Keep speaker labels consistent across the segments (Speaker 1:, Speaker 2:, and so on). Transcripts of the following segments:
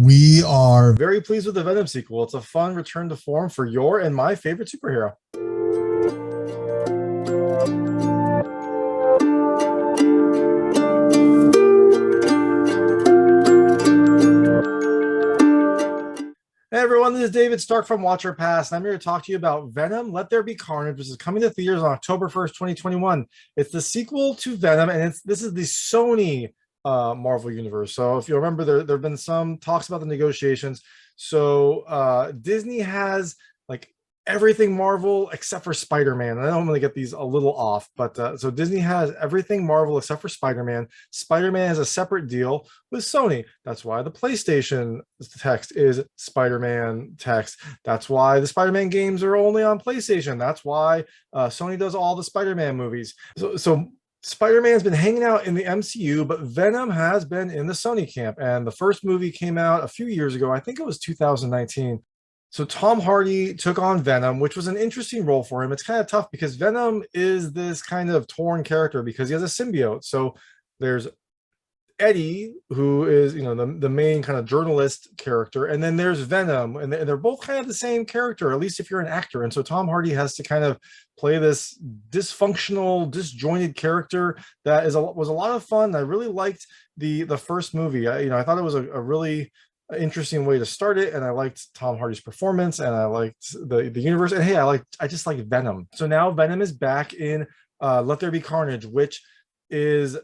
Speaker 1: We are very pleased with the Venom sequel. It's a fun return to form for your and my favorite superhero. Hey everyone, this is David Stark from Watcher Pass, and I'm here to talk to you about Venom, Let There Be Carnage, which is coming to theaters on October 1st, 2021. It's the sequel to Venom, and this is the Sony Marvel universe. So if you remember, there have been some talks about the negotiations. So Disney has like everything Marvel except for Spider-Man. And I don't really get these a little off, but so Disney has everything Marvel except for Spider-Man. Spider-Man has a separate deal with Sony. That's why the PlayStation text is Spider-Man text. That's why the Spider-Man games are only on PlayStation. That's why Sony does all the Spider-Man movies. So Spider-Man's been hanging out in the MCU, but Venom has been in the Sony camp. And the first movie came out a few years ago. I think it was 2019. So Tom Hardy took on Venom, which was an interesting role for him. It's kind of tough because Venom is this kind of torn character because he has a symbiote. So there's Eddie, who is the main kind of journalist character, and then there's Venom, and they're both kind of the same character, at least if you're an actor. And so Tom Hardy has to kind of play this dysfunctional, disjointed character that was a lot of fun. I really liked the first movie. I thought it was a really interesting way to start it, and I liked Tom Hardy's performance, and I liked the universe, and hey, I just like Venom. So now Venom is back in Let There Be Carnage, which is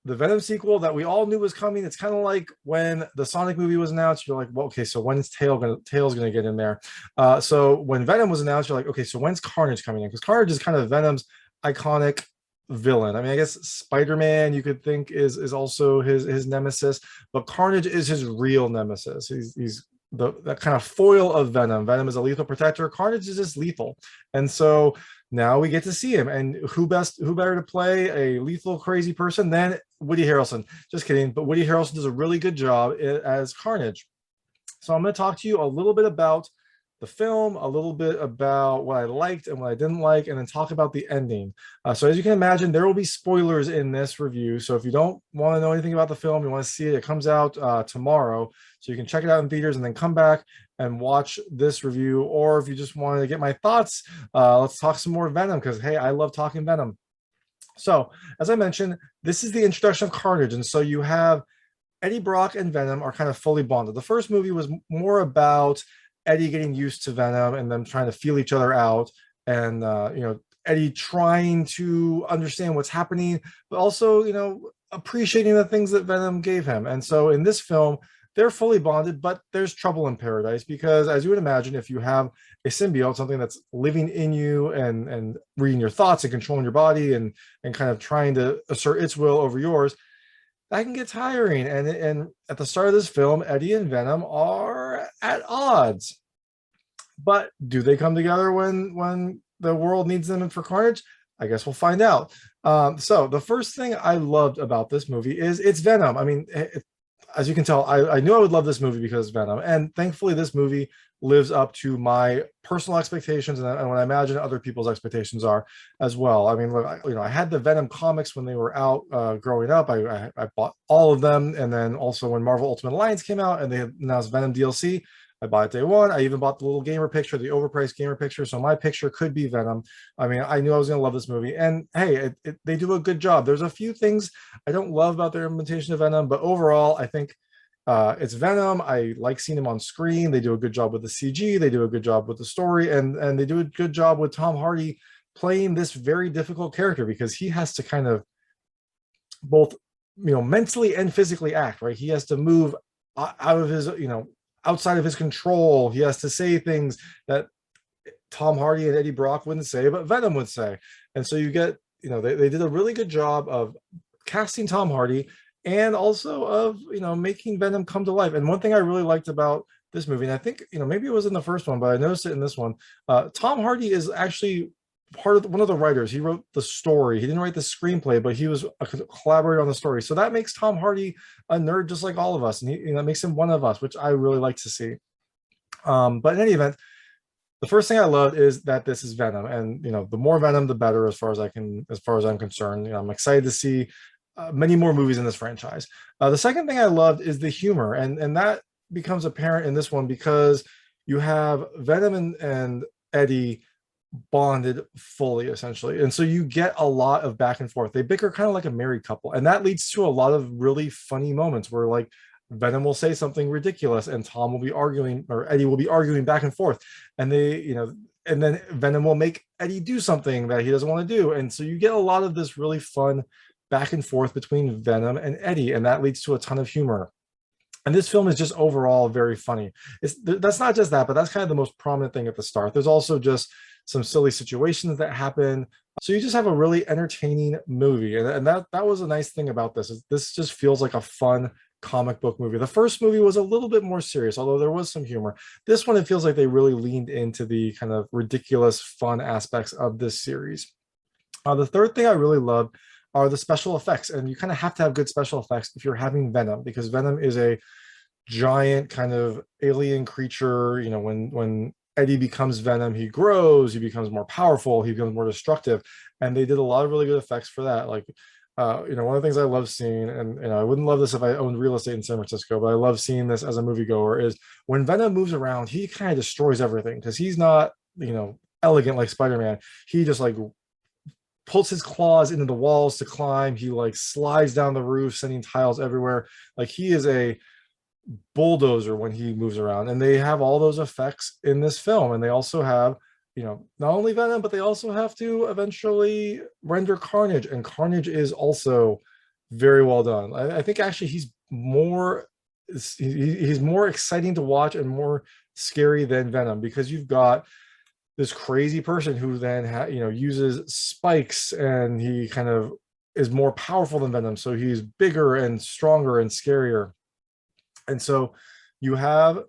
Speaker 1: the Venom sequel that we all knew was coming. It's kind of like when the Sonic movie was announced, you're like, well, okay, so when's Tails gonna get in there? So when Venom was announced, you're like, okay, so when's Carnage coming in? Because Carnage is kind of Venom's iconic villain. I mean, I guess Spider-Man you could think is also his nemesis, but Carnage is his real nemesis. He's that kind of foil of Venom. Venom is a lethal protector. Carnage is just lethal, and so now we get to see him. And who better to play a lethal crazy person than Woody Harrelson? Just kidding, but Woody Harrelson does a really good job as Carnage. So I'm going to talk to you a little bit about the film, a little bit about what I liked and what I didn't like, and then talk about the ending. So as you can imagine, there will be spoilers in this review. So if you don't want to know anything about the film, you want to see it, it comes out tomorrow. So you can check it out in theaters and then come back and watch this review. Or if you just wanted to get my thoughts, let's talk some more Venom, because hey, I love talking Venom. So as I mentioned, this is the introduction of Carnage. And so you have Eddie Brock and Venom are kind of fully bonded. The first movie was more about Eddie getting used to Venom and them trying to feel each other out, and Eddie trying to understand what's happening, but also appreciating the things that Venom gave him. And so in this film, they're fully bonded, but there's trouble in paradise because, as you would imagine, if you have a symbiote, something that's living in you and reading your thoughts and controlling your body and kind of trying to assert its will over yours, that can get tiring. And at the start of this film, Eddie and Venom are at odds. But do they come together when the world needs them for Carnage? I guess we'll find out. So the first thing I loved about this movie is it's Venom. I mean, as you can tell, I knew I would love this movie because Venom, and thankfully this movie lives up to my personal expectations and what I imagine other people's expectations are as well. I mean, look, I had the Venom comics when they were out growing up. I bought all of them, and then also when Marvel Ultimate Alliance came out and they announced Venom DLC, I bought it day one. I even bought the little gamer picture, the overpriced gamer picture, so my picture could be Venom. I mean, I knew I was going to love this movie, and hey, they do a good job. There's a few things I don't love about their implementation of Venom, but overall, I think it's Venom. I like seeing him on screen. They do a good job with the CG. They do a good job with the story, and they do a good job with Tom Hardy playing this very difficult character because he has to kind of both mentally and physically act, right? He has to move out of his outside of his control. He has to say things that Tom Hardy and Eddie Brock wouldn't say, but Venom would say. And so you get, they did a really good job of casting Tom Hardy and also of, making Venom come to life. And one thing I really liked about this movie, and I think, maybe it was in the first one, but I noticed it in this one, Tom Hardy is actually one of the writers. He wrote the story. He didn't write the screenplay, but he was a collaborator on the story. So that makes Tom Hardy a nerd just like all of us, and that makes him one of us, which I really like to see. But in any event, the first thing I love is that this is Venom, and the more Venom, the better, as far as I'm concerned. I'm excited to see many more movies in this franchise. The second thing I loved is the humor, and that becomes apparent in this one because you have Venom and Eddie bonded fully essentially, and so you get a lot of back and forth. They bicker kind of like a married couple, and that leads to a lot of really funny moments where like Venom will say something ridiculous and Tom will be arguing, or Eddie will be arguing back and forth, and they, and then Venom will make Eddie do something that he doesn't want to do, and so you get a lot of this really fun back and forth between Venom and Eddie, and that leads to a ton of humor. And this film is just overall very funny. That's not just that, but that's kind of the most prominent thing at the start. There's also just some silly situations that happen. So you just have a really entertaining movie. And that was a nice thing about this. Is this just feels like a fun comic book movie. The first movie was a little bit more serious, although there was some humor. This one, it feels like they really leaned into the kind of ridiculous fun aspects of this series. The third thing I really love are the special effects. And you kind of have to have good special effects if you're having Venom, because Venom is a giant kind of alien creature. When Eddie becomes Venom, he grows, he becomes more powerful, he becomes more destructive. And they did a lot of really good effects for that. Like, one of the things I love seeing, and I wouldn't love this if I owned real estate in San Francisco, but I love seeing this as a moviegoer, is when Venom moves around, he kind of destroys everything because he's not, elegant like Spider-Man. He just like pulls his claws into the walls to climb. He like slides down the roof, sending tiles everywhere. Like he is a bulldozer when he moves around, and they have all those effects in this film. And they also have, not only Venom, but they also have to eventually render Carnage, and Carnage is also very well done. I think actually he's more exciting to watch and more scary than Venom, because you've got this crazy person who then uses spikes, and he kind of is more powerful than Venom, so he's bigger and stronger and scarier. And so you have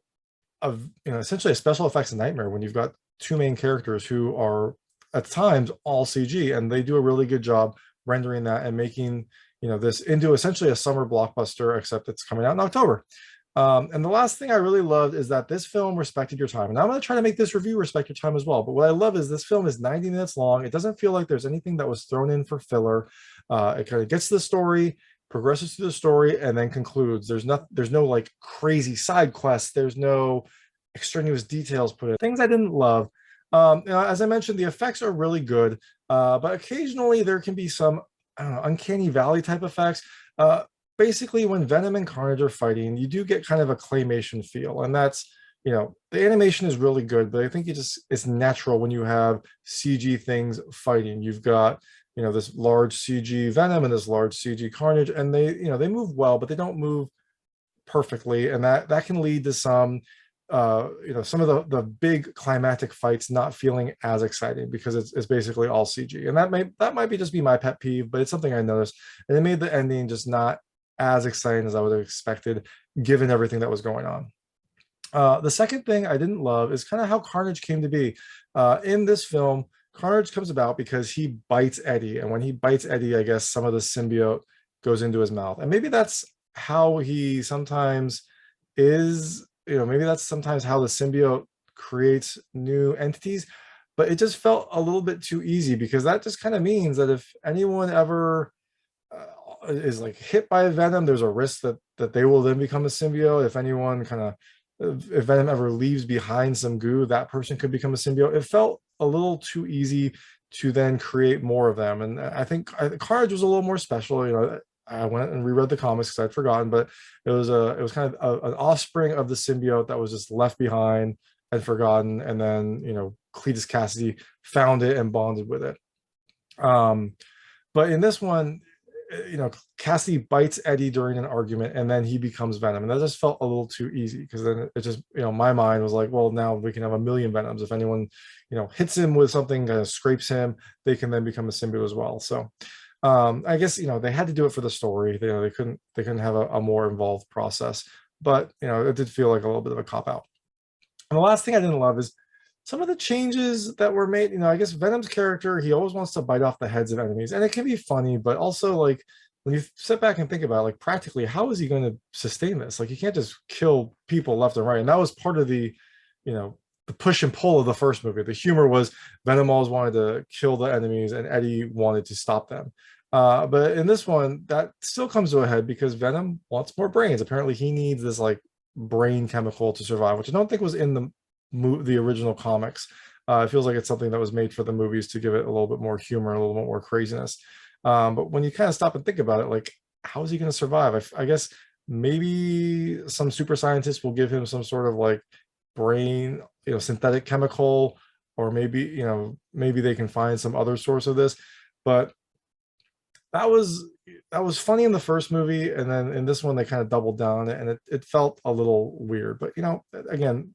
Speaker 1: essentially a special effects nightmare when you've got two main characters who are at times all CG, and they do a really good job rendering that and making this into essentially a summer blockbuster, except it's coming out in October. And the last thing I really loved is that this film respected your time. And I'm going to try to make this review respect your time as well. But what I love is this film is 90 minutes long. It doesn't feel like there's anything that was thrown in for filler. It kind of gets to the story, progresses through the story, and then concludes. There's no like crazy side quests. There's no extraneous details put in. Things I didn't love. As I mentioned, the effects are really good. But occasionally there can be some, I don't know, Uncanny Valley type effects. Basically, when Venom and Carnage are fighting, you do get kind of a claymation feel, and that's, the animation is really good, but I think it's natural when you have CG things fighting. You've got, this large CG Venom and this large CG Carnage, and they move well, but they don't move perfectly, and that can lead to some some of the big climactic fights not feeling as exciting because it's basically all CG, and that might just be my pet peeve, but it's something I noticed, and it made the ending just not as exciting as I would have expected given everything that was going on. The second thing I didn't love is kind of how Carnage came to be. In this film, Carnage comes about because he bites Eddie, and when he bites Eddie, I guess some of the symbiote goes into his mouth, and maybe that's how he sometimes is. Maybe that's sometimes how the symbiote creates new entities, but it just felt a little bit too easy, because that just kind of means that if anyone ever is like hit by Venom, there's a risk that they will then become a symbiote. If anyone if Venom ever leaves behind some goo, that person could become a symbiote. It felt a little too easy to then create more of them, and I think Carnage was a little more special. I went and reread the comics because I'd forgotten, but it was kind of an offspring of the symbiote that was just left behind and forgotten, and then Cletus Cassidy found it and bonded with it. But in this one, Cassidy bites Eddie during an argument, and then he becomes Venom, and that just felt a little too easy, because then it just, my mind was like, well, now we can have a million Venoms. If anyone hits him with something, kind of scrapes him, they can then become a symbiote as well. So I guess they had to do it for the story. They couldn't have a more involved process, but it did feel like a little bit of a cop out. And the last thing I didn't love is some of the changes that were made. I guess Venom's character, he always wants to bite off the heads of enemies, and it can be funny, but also like when you sit back and think about it, like practically, how is he going to sustain this? Like, you can't just kill people left and right. And that was part of the push and pull of the first movie. The humor was Venom always wanted to kill the enemies, and Eddie wanted to stop them. But in this one, that still comes to a head because Venom wants more brains. Apparently, he needs this like brain chemical to survive, which I don't think was in the original comics. It feels like it's something that was made for the movies to give it a little bit more humor, a little bit more craziness. But when you kind of stop and think about it, like, how is he going to survive? I guess maybe some super scientist will give him some sort of like brain, synthetic chemical, or maybe, maybe they can find some other source of this. But that was funny in the first movie, and then in this one they kind of doubled down on it, and it felt a little weird. But again,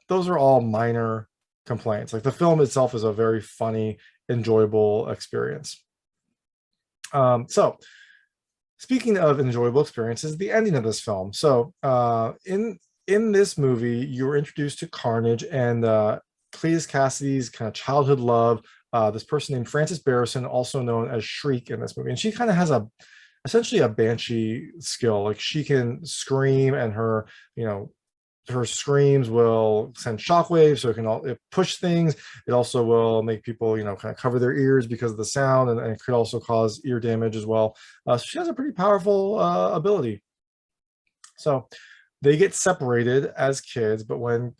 Speaker 1: those are all minor complaints. Like, the film itself is a very funny, enjoyable experience. So speaking of enjoyable experiences, the ending of this film. So in this movie, you were introduced to Carnage and Cletus Cassidy's kind of childhood love, this person named Frances Barrison, also known as Shriek in this movie. And she kind of has essentially a banshee skill. Like, she can scream, and her screams will send shockwaves, so it push things. It also will make people, kind of cover their ears because of the sound, and it could also cause ear damage as well. So she has a pretty powerful ability. So they get separated as kids, but when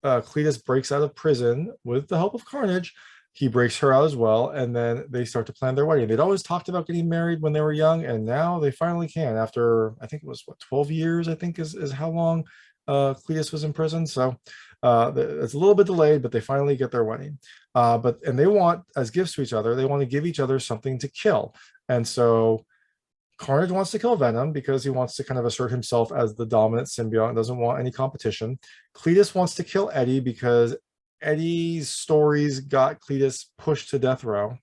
Speaker 1: Cletus breaks out of prison with the help of Carnage, he breaks her out as well, and then they start to plan their wedding. They'd always talked about getting married when they were young, and now they finally can, after, I think it was, 12 years, I think is how long Cletus was in prison. So it's a little bit delayed, but they finally get their wedding. And they want, as gifts to each other, they want to give each other something to kill. And so Carnage wants to kill Venom because he wants to kind of assert himself as the dominant symbiote and doesn't want any competition. Cletus wants to kill Eddie because Eddie's stories got Cletus pushed to death row.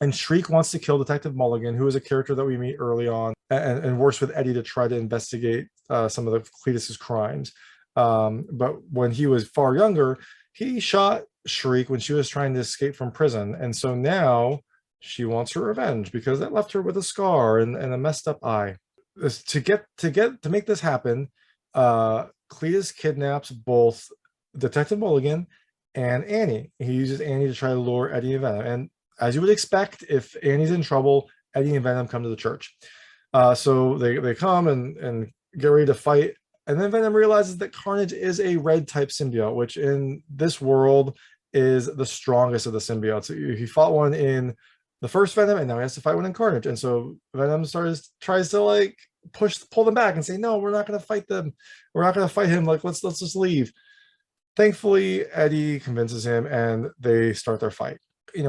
Speaker 1: And Shriek wants to kill Detective Mulligan, who is a character that we meet early on, and works with Eddie to try to investigate some of the Cletus's crimes. But when he was far younger, he shot Shriek when she was trying to escape from prison. And so now she wants her revenge because that left her with a scar and a messed up eye. To make this happen, Cletus kidnaps both Detective Mulligan and Annie. He uses Annie to try to lure Eddie and Venom. And as you would expect, if Annie's in trouble, Eddie and Venom come to the church. So they come and get ready to fight. And then Venom realizes that Carnage is a red type symbiote, which in this world is the strongest of the symbiotes. He fought one in the first Venom, and now he has to fight one in Carnage. And so Venom tries to like pull them back and say, no, we're not going to fight them. We're not going to fight him. Like, let's just leave. Thankfully, Eddie convinces him, and they start their fight.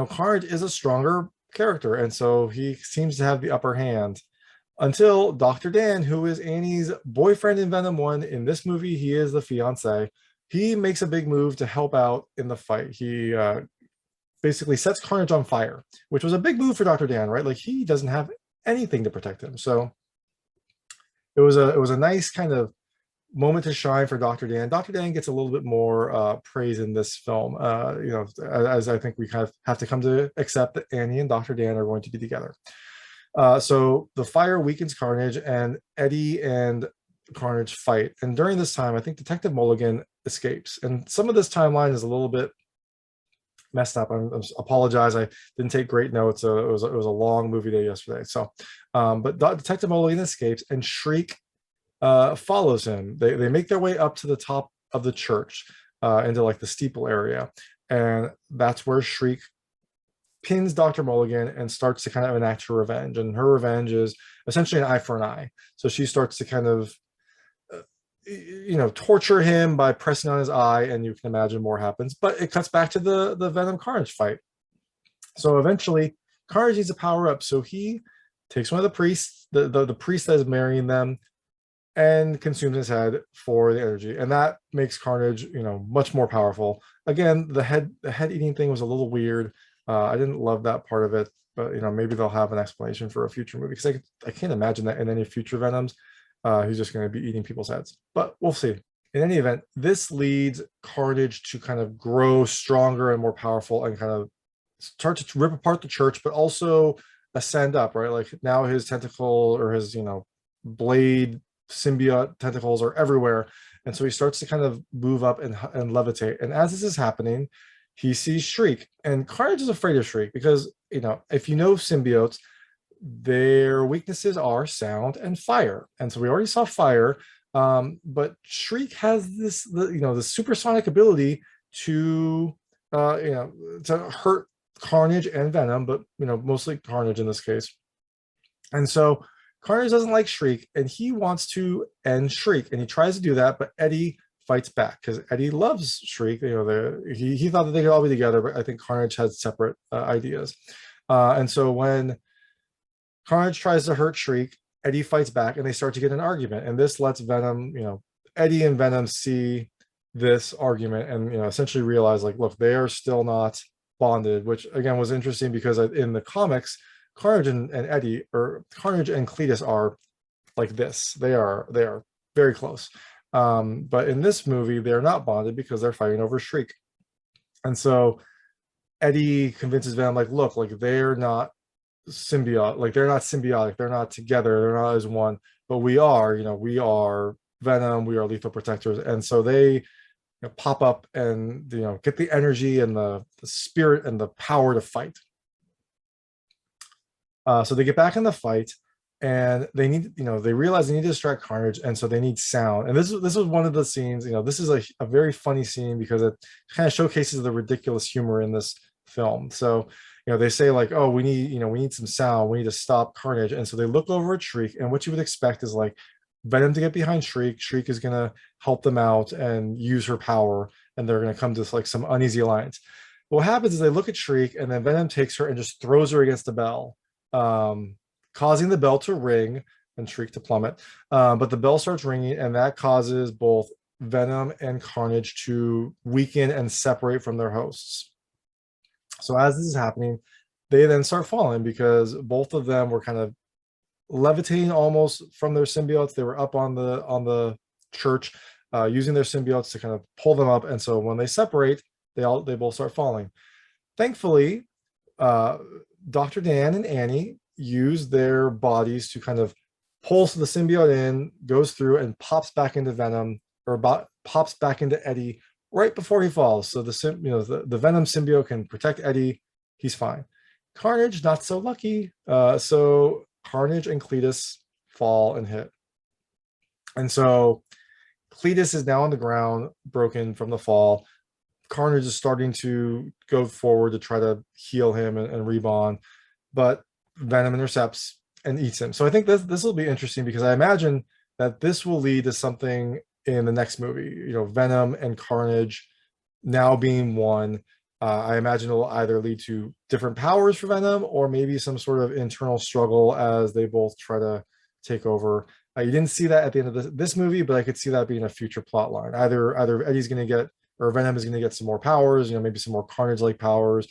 Speaker 1: Carnage is a stronger character, and so he seems to have the upper hand until Dr. Dan, who is Annie's boyfriend in Venom 1. In this movie, he is the fiance. He makes a big move to help out in the fight. He basically sets Carnage on fire, which was a big move for Dr. Dan, right? Like, he doesn't have anything to protect him. So it was a nice kind of moment to shine for Dr. Dan. Dr. Dan gets a little bit more praise in this film, as I think we kind of have to come to accept that Annie and Dr. Dan are going to be together. So the fire weakens Carnage, and Eddie and Carnage fight. And during this time, I think Detective Mulligan escapes. And some of this timeline is a little bit messed up. I apologize. I didn't take great notes. It was a long movie day yesterday. So, but Detective Mulligan escapes, and Shriek follows him. They make their way up to the top of the church, into like the steeple area, and that's where Shriek pins Dr. Mulligan and starts to kind of enact her revenge. And her revenge is essentially an eye for an eye. So she starts to kind of torture him by pressing on his eye, and you can imagine more happens. But it cuts back to the Venom Carnage fight. So eventually Carnage needs a power up, so he takes one of the priests, the priest that is marrying them, and consumes his head for the energy, and that makes Carnage much more powerful. Again, the head eating thing was a little weird. I didn't love that part of it, but maybe they'll have an explanation for a future movie, because I can't imagine that in any future Venoms he's just going to be eating people's heads, but we'll see. In any event, this leads Carnage to kind of grow stronger and more powerful, and kind of start to rip apart the church, but also ascend up, right? Like, now his tentacle, or his blade symbiote tentacles are everywhere, and so he starts to kind of move up and levitate. And as this is happening, he sees Shriek, and Carnage is afraid of Shriek because if symbiotes, their weaknesses are sound and fire. And so we already saw fire. But Shriek has the supersonic ability to to hurt Carnage and Venom, but mostly Carnage in this case. And so Carnage doesn't like Shriek, and he wants to end Shriek, and he tries to do that, but Eddie fights back because Eddie loves Shriek. He thought that they could all be together, but I think Carnage had separate ideas. And so when Carnage tries to hurt Shriek, Eddie fights back, and they start to get an argument. And this lets Venom, Eddie and Venom see this argument and essentially realize, like, look, they are still not bonded, which again was interesting because in the comics, Carnage and Eddie, or Carnage and Cletus, are like this. They are very close. But in this movie, they're not bonded because they're fighting over Shriek. And so Eddie convinces Venom, like, look, like they're not symbiotic, they're not together, they're not as one, but we are, we are Venom, we are lethal protectors. And so they pop up and get the energy and the spirit and the power to fight. So they get back in the fight, and they need, they realize they need to distract Carnage, and so they need sound. And this was one of the scenes, this is a very funny scene because it kind of showcases the ridiculous humor in this film. So they say, like, oh, we need some sound, we need to stop Carnage. And so they look over at Shriek, and what you would expect is like Venom to get behind Shriek. Shriek is gonna help them out and use her power, and they're gonna come to like some uneasy alliance. What happens is they look at Shriek, and then Venom takes her and just throws her against the bell, causing the bell to ring and Shriek to plummet. But the bell starts ringing, and that causes both Venom and Carnage to weaken and separate from their hosts. So as this is happening, they then start falling because both of them were kind of levitating almost from their symbiotes. They were up on the church, using their symbiotes to kind of pull them up. And so when they separate, they both start falling. Thankfully, Dr. Dan and Annie use their bodies to kind of pulls the symbiote in, goes through, and pops back into Venom, or pops back into Eddie right before he falls. So the Venom symbiote can protect Eddie. He's fine. Carnage, not so lucky. So Carnage and Cletus fall and hit. And so Cletus is now on the ground, broken from the fall. Carnage is starting to go forward to try to heal him and rebond, but Venom intercepts and eats him. So I think this will be interesting because I imagine that this will lead to something in the next movie. Venom and Carnage now being one. I imagine it will either lead to different powers for Venom or maybe some sort of internal struggle as they both try to take over. You didn't see that at the end of this movie, but I could see that being a future plot line. Either Eddie's going to get, or Venom is going to get some more powers, maybe some more Carnage-like powers,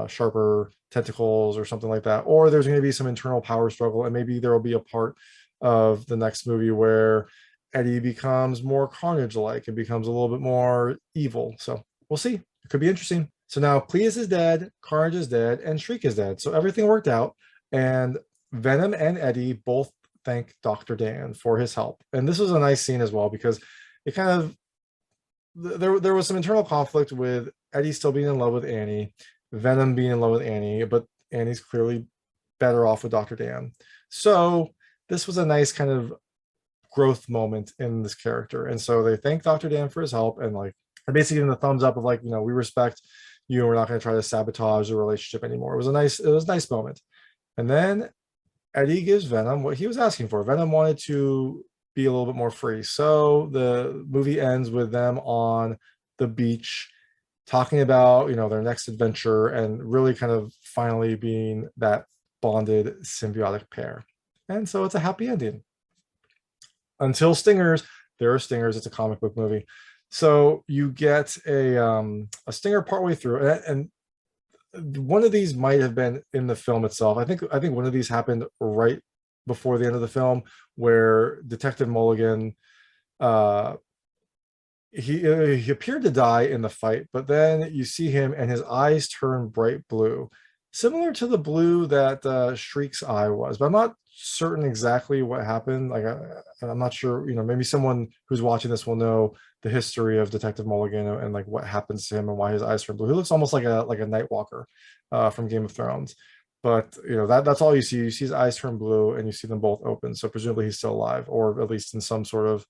Speaker 1: sharper tentacles or something like that, or there's going to be some internal power struggle, and maybe there will be a part of the next movie where Eddie becomes more Carnage-like and becomes a little bit more evil. So we'll see. It could be interesting. So now Cletus is dead, Carnage is dead, and Shriek is dead. So everything worked out, and Venom and Eddie both thank Dr. Dan for his help. And this was a nice scene as well because it kind of, there was some internal conflict with Eddie still being in love with Annie, Venom being in love with Annie, but Annie's clearly better off with Dr. Dan. So this was a nice kind of growth moment in this character. And so they thank Dr. Dan for his help, and like basically giving the thumbs up of like, we respect you and we're not going to try to sabotage the relationship anymore. It was a nice moment. And then Eddie gives Venom what he was asking for. Venom wanted to be a little bit more free. So the movie ends with them on the beach talking about, their next adventure and really kind of finally being that bonded symbiotic pair. And so it's a happy ending. Until Stingers, there are Stingers. It's a comic book movie. So you get a stinger partway through, and one of these might have been in the film itself. I think one of these happened right before the end of the film, where Detective Mulligan, he appeared to die in the fight, but then you see him and his eyes turn bright blue, similar to the blue that Shriek's eye was, but I'm not certain exactly what happened. Like I'm not sure, maybe someone who's watching this will know the history of Detective Mulligan and like what happens to him and why his eyes turn blue. He looks almost like a Night Walker from Game of Thrones. But that's all you see. You see his eyes turn blue and you see them both open. So presumably he's still alive, or at least in some sort of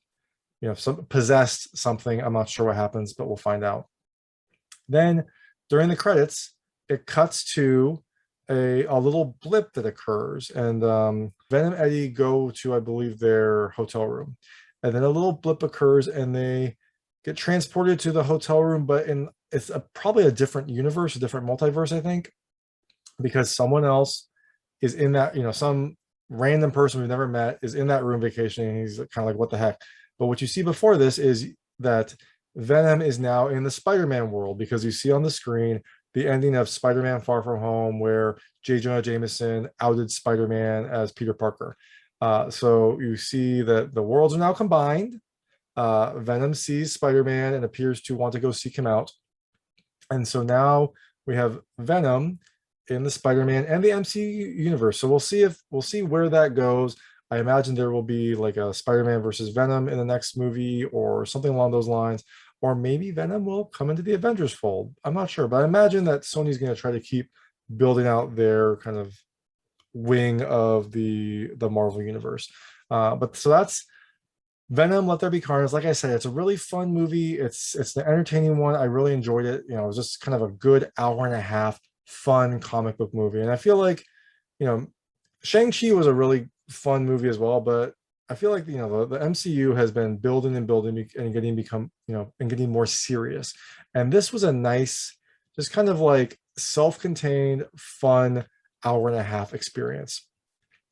Speaker 1: some possessed something. I'm not sure what happens, but we'll find out. Then during the credits, it cuts to a little blip that occurs, and Venom and Eddie go to, I believe, their hotel room, and then a little blip occurs, and they get transported to the hotel room, but it's probably a different universe, a different multiverse, I think, because someone else is in that, some random person we've never met is in that room vacationing, and he's kind of like, what the heck? But what you see before this is that Venom is now in the Spider-Man world, because you see on the screen the ending of Spider-Man Far From Home, where J. Jonah Jameson outed Spider-Man as Peter Parker. So you see that the worlds are now combined. Venom sees Spider-Man and appears to want to go seek him out. And so now we have Venom in the Spider-Man and the MCU universe. So we'll see where that goes. I imagine there will be like a Spider-Man versus Venom in the next movie or something along those lines. Or maybe Venom will come into the Avengers fold. I'm not sure, but I imagine that Sony's going to try to keep building out their kind of wing of the Marvel universe. But so that's Venom, Let There Be Carnage. Like I said, it's a really fun movie. It's the entertaining one. I really enjoyed it. It was just kind of a good hour and a half fun comic book movie. And I feel like, Shang-Chi was a really fun movie as well, but I feel like the MCU has been building and building and getting more serious. And this was a nice, just kind of like self-contained, fun hour and a half experience.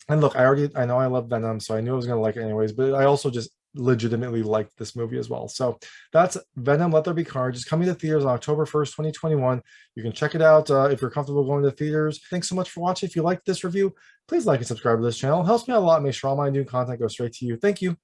Speaker 1: And look, I know I love Venom, so I knew I was gonna like it anyways, but I also just legitimately liked this movie as well. So that's Venom, Let There Be Carnage. It's coming to theaters on October 1st, 2021. You can check it out if you're comfortable going to theaters. Thanks so much for watching. If you liked this review, please like and subscribe to this channel. It helps me out a lot. Make sure all my new content goes straight to you. Thank you.